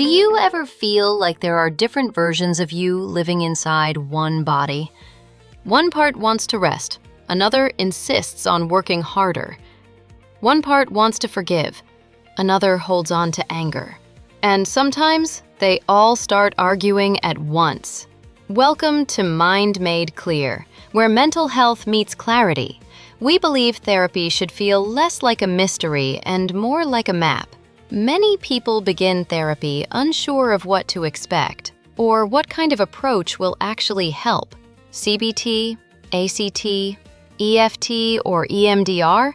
Do you ever feel like there are different versions of you living inside one body? One part wants to rest, another insists on working harder. One part wants to forgive, another holds on to anger. And sometimes they all start arguing at once. Welcome to Mind Made Clear, where mental health meets clarity. We believe therapy should feel less like a mystery and more like a map. Many people begin therapy unsure of what to expect or what kind of approach will actually help. CBT, ACT, EFT, or EMDR?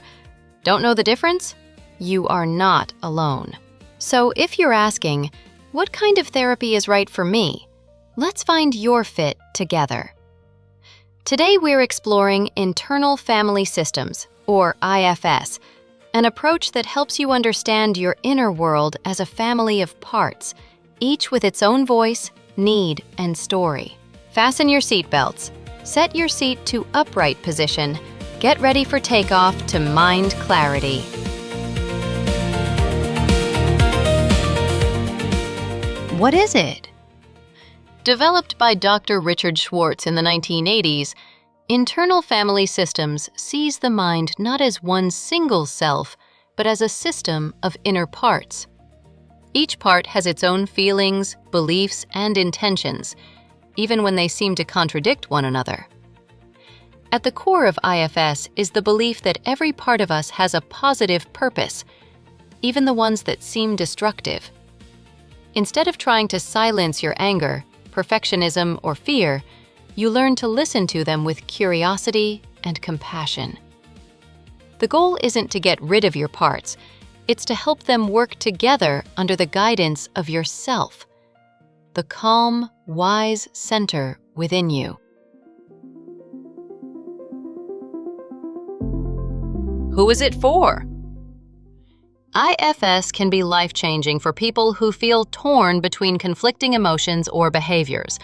Don't know the difference? You are not alone. So if you're asking, what kind of therapy is right for me? Let's find your fit together. Today we're exploring internal family systems, or IFS, an approach that helps you understand your inner world as a family of parts, each with its own voice, need, and story. Fasten your seatbelts, set your seat to upright position, get ready for takeoff to mind clarity. What is it? Developed by Dr. Richard Schwartz in the 1980s, internal family systems sees the mind not as one single self, but as a system of inner parts. Each part has its own feelings, beliefs, and intentions, even when they seem to contradict one another. At the core of IFS is the belief that every part of us has a positive purpose, even the ones that seem destructive. Instead of trying to silence your anger, perfectionism, or fear, you learn to listen to them with curiosity and compassion. The goal isn't to get rid of your parts, it's to help them work together under the guidance of yourself, the calm, wise center within you. Who is it for? IFS can be life-changing for people who feel torn between conflicting emotions or behaviors,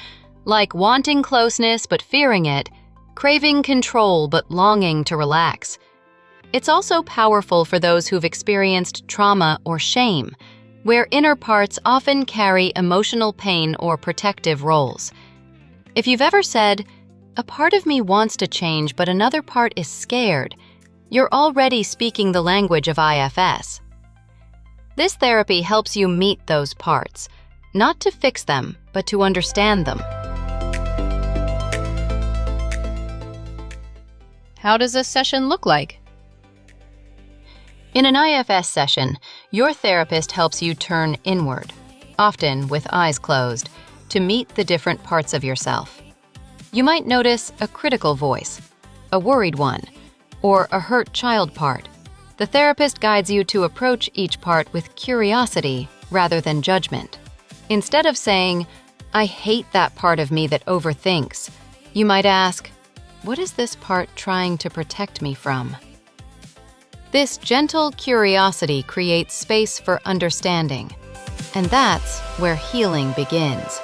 like wanting closeness but fearing it, craving control but longing to relax. It's also powerful for those who've experienced trauma or shame, where inner parts often carry emotional pain or protective roles. If you've ever said, "A part of me wants to change but another part is scared," you're already speaking the language of IFS. This therapy helps you meet those parts, not to fix them, but to understand them. How does a session look like? In an IFS session, your therapist helps you turn inward, often with eyes closed, to meet the different parts of yourself. You might notice a critical voice, a worried one, or a hurt child part. The therapist guides you to approach each part with curiosity rather than judgment. Instead of saying, "I hate that part of me that overthinks," you might ask, "What is this part trying to protect me from?" This gentle curiosity creates space for understanding, and that's where healing begins.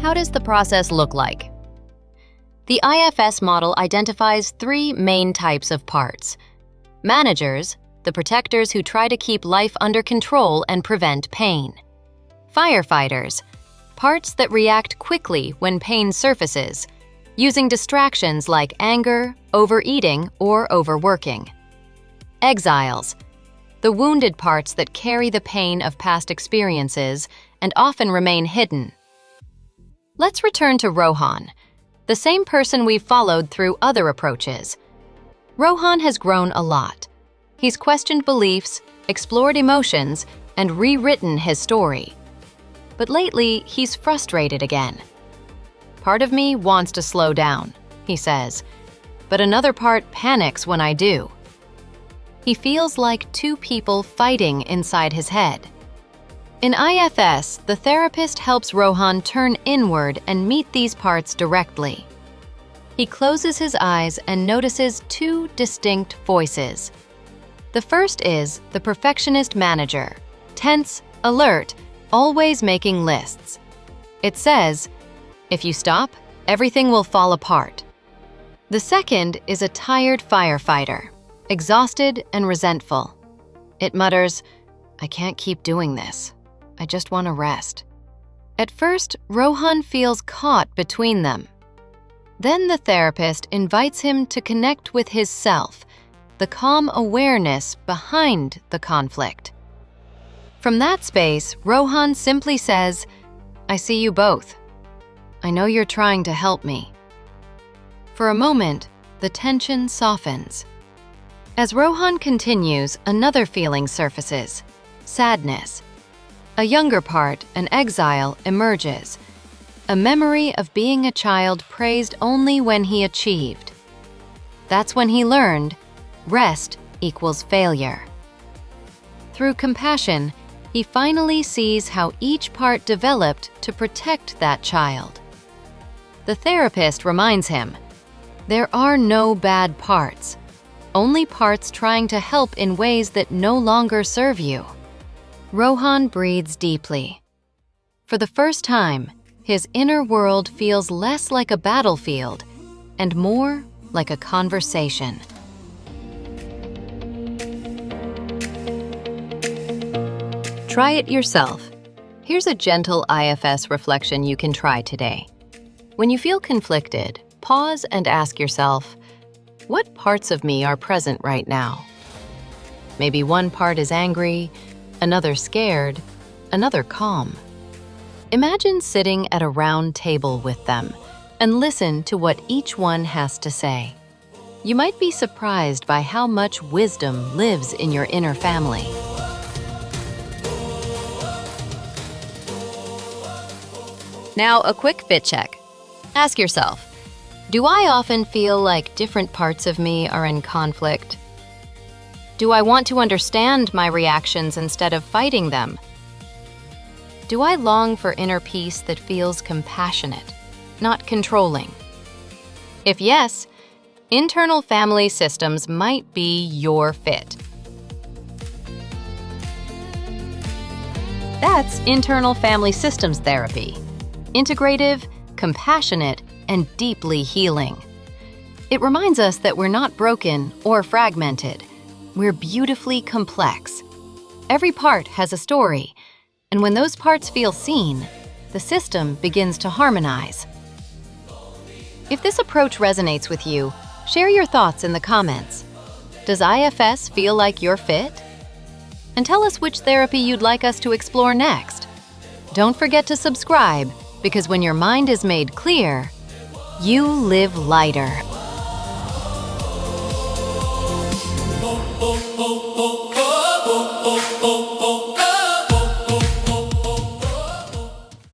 How does the process look like? The IFS model identifies three main types of parts. Managers, the protectors who try to keep life under control and prevent pain. Firefighters, parts that react quickly when pain surfaces, using distractions like anger, overeating, or overworking. Exiles, the wounded parts that carry the pain of past experiences and often remain hidden. Let's return to Rohan, the same person we've followed through other approaches. Rohan has grown a lot. He's questioned beliefs, explored emotions, and rewritten his story. But lately, he's frustrated again. "Part of me wants to slow down," he says, "but another part panics when I do." He feels like two people fighting inside his head. In IFS, the therapist helps Rohan turn inward and meet these parts directly. He closes his eyes and notices two distinct voices. The first is the perfectionist manager, tense, alert, always making lists. It says, "If you stop, everything will fall apart." The second is a tired firefighter, exhausted and resentful. It mutters, "I can't keep doing this. I just want to rest." At first, Rohan feels caught between them. Then the therapist invites him to connect with his self, the calm awareness behind the conflict. From that space, Rohan simply says, "I see you both. I know you're trying to help me." For a moment, the tension softens. As Rohan continues, another feeling surfaces: sadness. A younger part, an exile, emerges. A memory of being a child praised only when he achieved. That's when he learned rest equals failure. Through compassion, he finally sees how each part developed to protect that child. The therapist reminds him, there are no bad parts, only parts trying to help in ways that no longer serve you. Rohan breathes deeply. For the first time, his inner world feels less like a battlefield and more like a conversation. Try it yourself. Here's a gentle IFS reflection you can try today. When you feel conflicted, pause and ask yourself, what parts of me are present right now? Maybe one part is angry, another scared, another calm. Imagine sitting at a round table with them and listen to what each one has to say. You might be surprised by how much wisdom lives in your inner family. Now, a quick fit check. Ask yourself, do I often feel like different parts of me are in conflict? Do I want to understand my reactions instead of fighting them? Do I long for inner peace that feels compassionate, not controlling? If yes, internal family systems might be your fit. That's internal family systems therapy. Integrative, compassionate, and deeply healing. It reminds us that we're not broken or fragmented. We're beautifully complex. Every part has a story, and when those parts feel seen, the system begins to harmonize. If this approach resonates with you, share your thoughts in the comments. Does IFS feel like your fit? And tell us which therapy you'd like us to explore next. Don't forget to subscribe, because when your mind is made clear, you live lighter. Oh, oh, oh, oh.